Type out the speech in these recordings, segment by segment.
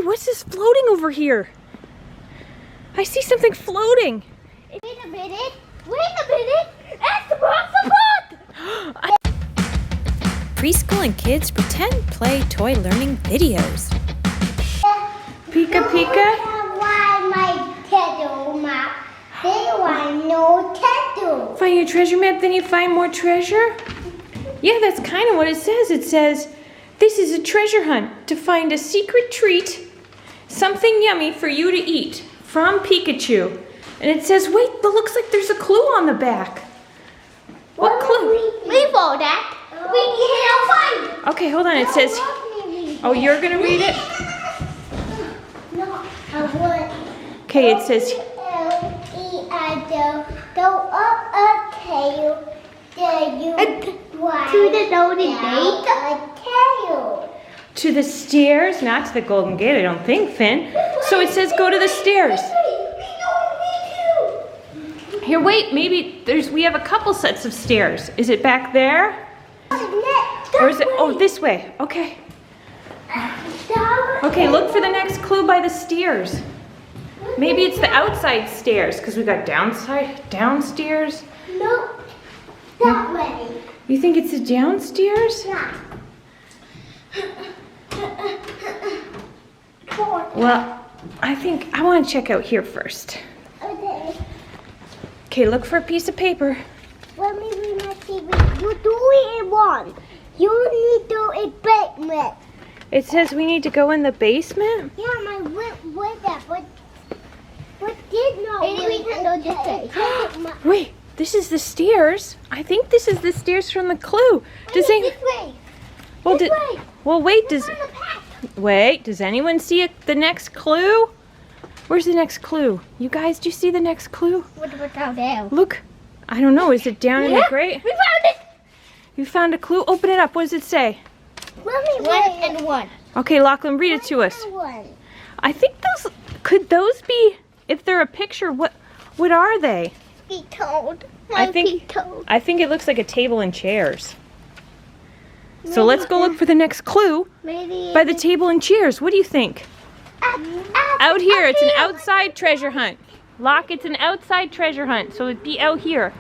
what's this floating over here? I see something floating. Wait a minute. That's the box. Preschool and kids pretend, play, toy learning videos. Pika Pika? Find your treasure map, then you find more treasure? Yeah, that's kind of what it says. It says, this is a treasure hunt to find a secret treat, something yummy for you to eat, from Pikachu. And it says, wait, it looks like there's a clue on the back. What clue? Leave all that. We can't find. Okay, hold on. It says, oh, you're going to read it? No, I want. Okay, it says, to the Golden Gate. to the stairs, not to the Golden Gate, I don't think, Finn. So it says go to the stairs. Here, wait, maybe we have a couple sets of stairs. Is it back there? Or is it, oh, this way, okay. Okay, look for the next clue by the stairs. Maybe it's the outside stairs, because we got downstairs. No, that way. You think it's the downstairs? Yeah. Well, I want to check out here first. Okay. Okay, look for a piece of paper. Let me read my TV. You do it in one. You need to do a basement. It says we need to go in the basement? Yeah, my with that, but did not. Maybe we can go this way. Wait, this is the stairs. I think this is the stairs from the clue. This way. Well, This way. well, wait. Does anyone see the next clue? Where's the next clue? You guys, do you see the next clue? What's down there? Look, I don't know. Is it down in the grate? We found it. You found a clue? Open it up. What does it say? Let me read it. One. Okay, Lachlan, read it to us. I think could those be, if they're a picture, what are they? Be told. I think it looks like a table and chairs. So let's go look for the next clue by the table and chairs. What do you think? Out here. It's an outside treasure hunt. Loch, it's an outside treasure hunt, so it'd be out here.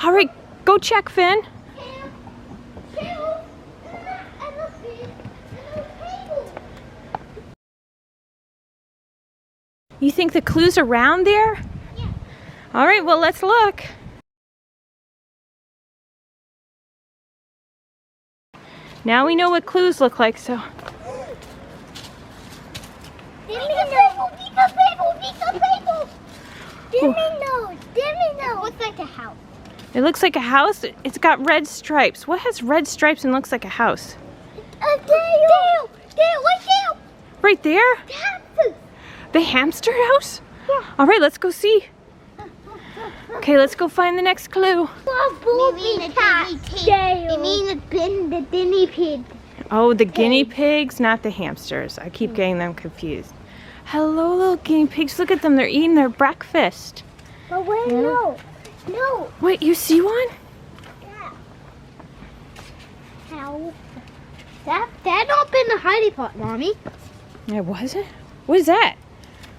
All right, go check, Finn. You think the clue's around there? Yeah. All right, well, let's look. Now we know what clues look like, so. Looks like a house. It looks like a house. It's got red stripes. What has red stripes and looks like a house? Dale, Right there? The hamster house? Yeah. All right, let's go see. Okay, let's go find the next clue. You mean the guinea pig. Oh, the guinea pigs, not the hamsters. I keep getting them confused. Hello, little guinea pigs. Look at them. They're eating their breakfast. But wait, no. Wait, you see one? Yeah. How? That not been the hiding pot, Mommy. It wasn't? What is that?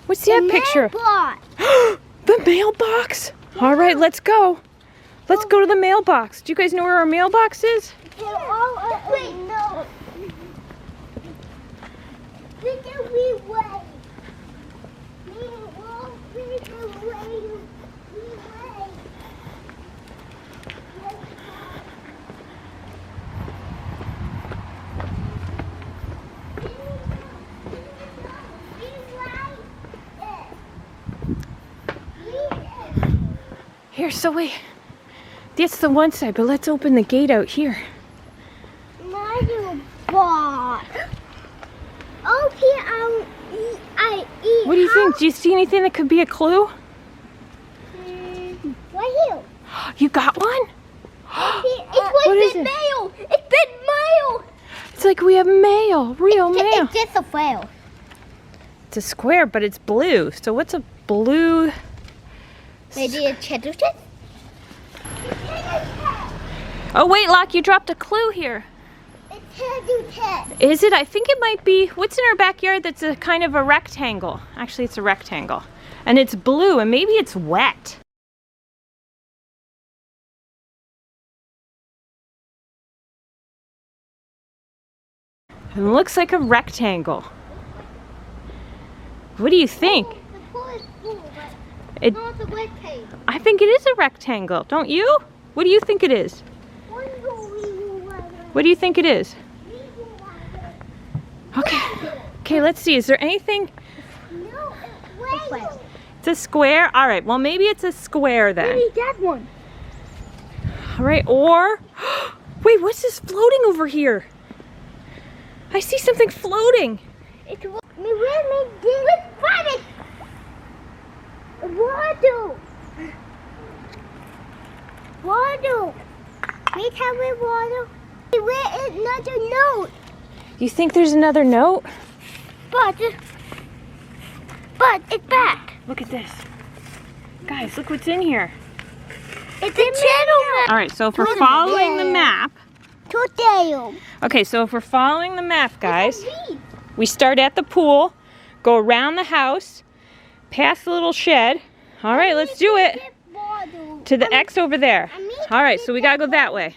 What's that picture? The mailbox. All right, let's go. Let's go to the mailbox. Do you guys know where our mailbox is? Wait, no. Here, so wait. That's the one side, but let's open the gate out here. What do you think? Do you see anything that could be a clue? Right here. You got one? It's been mail. It's been mail. It's like we have mail, real mail. It's just a whale. It's a square, but it's blue. So what's a blue. Maybe a cheddar cheese? Oh wait, Loch, you dropped a clue here. It's cheddar cheese. Is it? I think it might be. What's in our backyard that's a kind of a rectangle? Actually, it's a rectangle. And it's blue, and maybe it's wet. It looks like a rectangle. What do you think? The pool is full, but It, not the rectangle. I think it is a rectangle, don't you? What do you think it is? What do you think it is? Okay. Okay, let's see. Is there anything? No, it's way. It's a square? All right, well, maybe it's a square then. Maybe that one. All right, or... Wait, what's this floating over here? I see something floating. It's water. Water. We have a water. Where is another note? You think there's another note? But it's back. Look at this. Guys, look what's in here. It's a channel. All right, so if we're following the map... Okay, so if we're following the map, guys, we start at the pool, go around the house, past the little shed. All right, let's do it. To the X over there. All right, so we gotta go that way.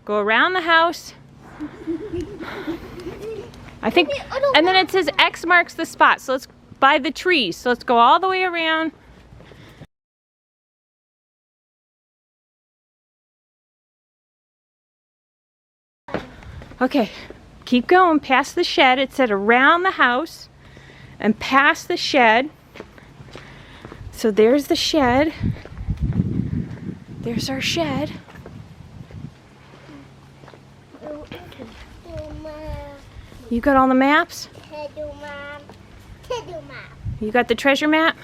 Go around the house. I think, and then it says X marks the spot. So let's by the trees. So let's go all the way around. Okay, keep going past the shed. It said around the house and past the shed. So there's the shed. There's our shed. You got all the maps? You got the treasure map?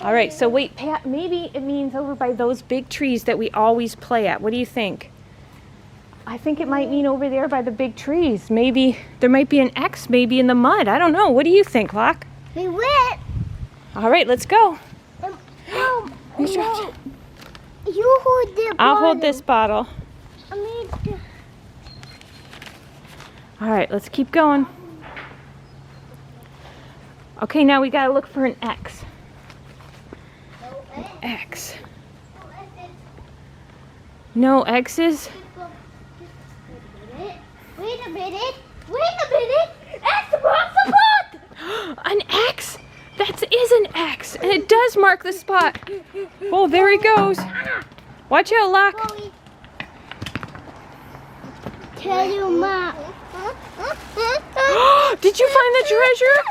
All right, so wait, Pat, maybe it means over by those big trees that we always play at. What do you think? I think it might mean over there by the big trees. Maybe there might be an X maybe in the mud. I don't know. What do you think, Loch? We went. All right, let's go. No, Who's dropped? you hold the bottle. I'll hold this bottle. I mean, All right, let's keep going. Okay, now we gotta look for an X. X. No X's? Wait a minute. X marks the spot. An X? That is an X, and it does mark the spot. Oh, there he goes. Watch out, Loch. Tell you, Ma. Did you find the treasure?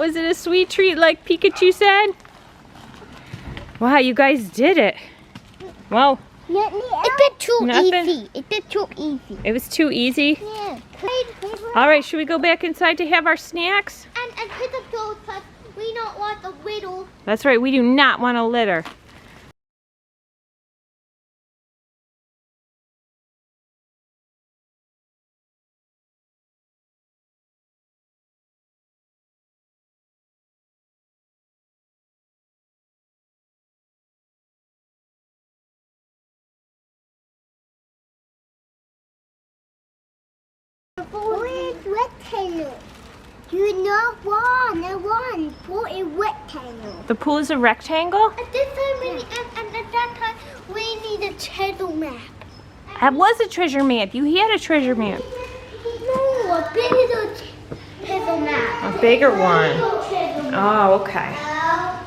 Was it a sweet treat like Pikachu said? Wow, you guys did it. Well, It did too easy. it was too easy. Yeah. All right, should we go back inside to have our snacks? And pick up those because we don't want the riddle. That's right, we do not want to litter. Where's rectangle? You know one for a rectangle. The pool is a rectangle? At this time, and at that time, we need a treasure map. That was a treasure map. You had a treasure map. No, a bigger treasure map. A bigger one. Oh, okay.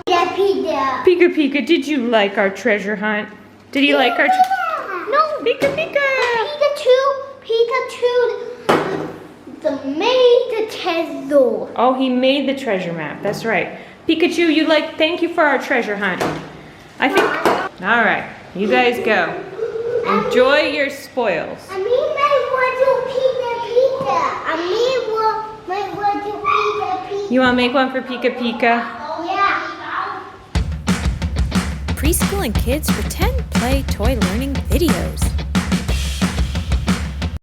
Yeah, Peter. Pika Pika, did you like our treasure hunt? Did you like our No, Pika Pika? Pikachu, the made the treasure. Oh, he made the treasure map. That's right. Pikachu, thank you for our treasure hunt. I think, all right, you guys go. Enjoy your spoils. I mean, my want to Pika Pika. You want to make one for Pika Pika? Yeah. Preschool and Kids Pretend Play Toy Learning videos.